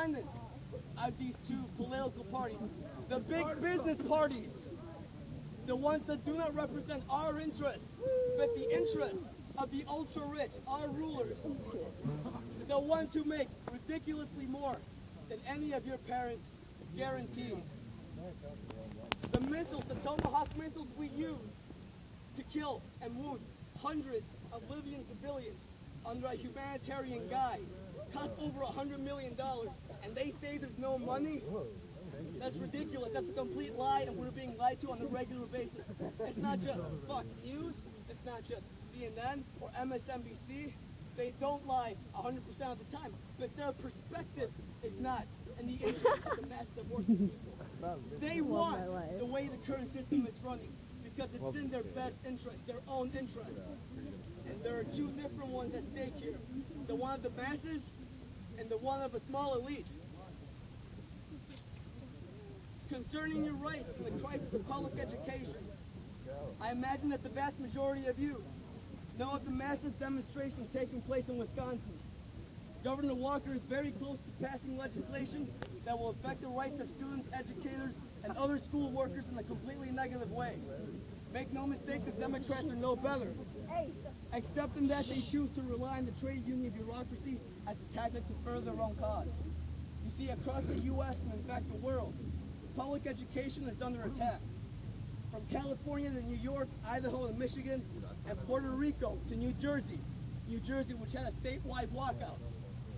tenant of these two political parties. The big business parties, the ones that do not represent our interests, but the interests of the ultra-rich, our rulers, the ones who make ridiculously more than any of your parents guaranteed. The missiles, the Tomahawk missiles we use to kill and wound hundreds of Libyan civilians under a humanitarian guise cost over $100 million, and they say there's no money? That's ridiculous. That's a complete lie, and we're being lied to on a regular basis. It's not just Fox News, it's not just CNN or MSNBC. They don't lie 100% of the time, but their perspective is not in the interest of the masses of working people. They want the way the current system is running because it's in their best interest, their own interest. And there are two different ones at stake here. The one of the masses and the one of a small elite. Concerning your rights and the crisis of public education, I imagine that the vast majority of you know of the massive demonstrations taking place in Wisconsin. Governor Walker is very close to passing legislation that will affect the rights of students, educators, and other school workers in a completely negative way. Make no mistake, the Democrats are no better, except in that they choose to rely on the trade union bureaucracy as a tactic to further their own cause. You see, across the U.S. and in fact the world, public education is under attack. From California to New York, Idaho to Michigan, and Puerto Rico to New Jersey, which had a statewide walkout,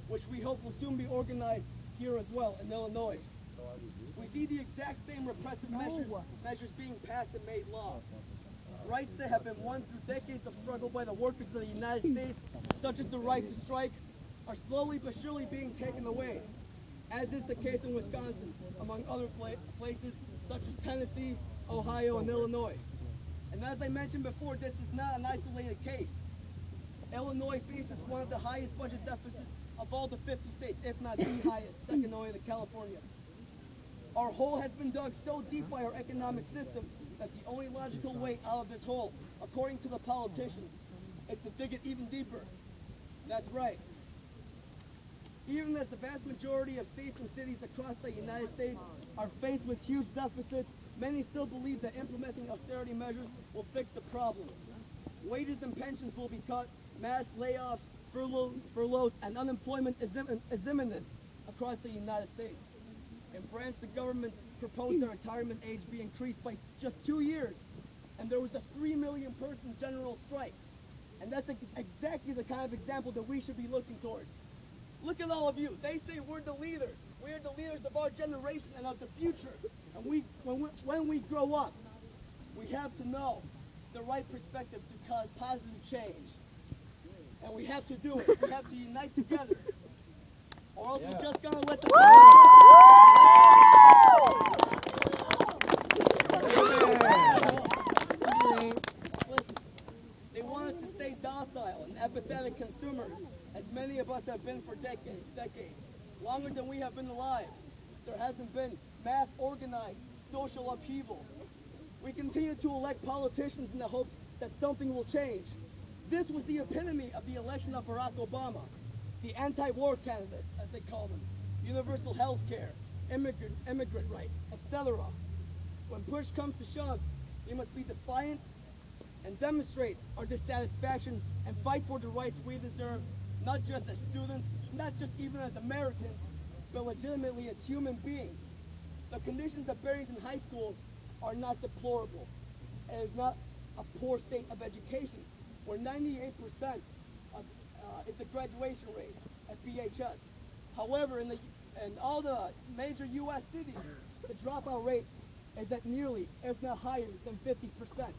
which we hope will soon be organized here as well in Illinois. We see the exact same repressive measures being passed and made law. Rights that have been won through decades of struggle by the workers of the United States, such as the right to strike, are slowly but surely being taken away, as is the case in Wisconsin, among other places such as Tennessee, Ohio, and Illinois. And as I mentioned before, this is not an isolated case. Illinois faces one of the highest budget deficits of all the 50 states, if not the highest, second only to California. Our hole has been dug so deep by our economic system that the only logical way out of this hole, according to the politicians, is to dig it even deeper. That's right. Even as the vast majority of states and cities across the United States are faced with huge deficits, many still believe that implementing austerity measures will fix the problem. Wages and pensions will be cut, mass layoffs, furloughs, and unemployment is imminent across the United States. In France, the government proposed the retirement age be increased by just 2 years, and there was a 3 million person general strike. And that's exactly the kind of example that we should be looking towards. Look at all of you. They say we're the leaders. We are the leaders of our generation and of the future. And when we grow up, we have to know the right perspective to cause positive change. And we have to do it. We have to unite together. Or else we're just going to let the... They want us to stay docile and apathetic consumers, as many of us have been for decades. Longer than we have been alive. There hasn't been mass organized social upheaval. We continue to elect politicians in the hopes that something will change. This was the epitome of the election of Barack Obama, the anti-war candidate, as they call them, universal health care, immigrant rights, etc. When push comes to shove, we must be defiant and demonstrate our dissatisfaction and fight for the rights we deserve, not just as students, not just even as Americans, but legitimately as human beings. The conditions at Barrington High School are not deplorable. It is not a poor state of education, where 98% is the graduation rate at BHS. However, in all the major U.S. cities, the dropout rate is at nearly, if not higher, than 50%.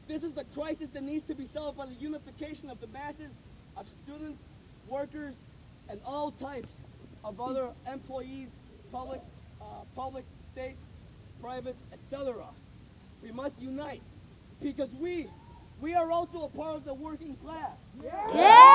This is a crisis that needs to be solved by the unification of the masses, of students, workers, and all types of other employees, public, state, private, etc. We must unite, because we are also a part of the working class. Yeah!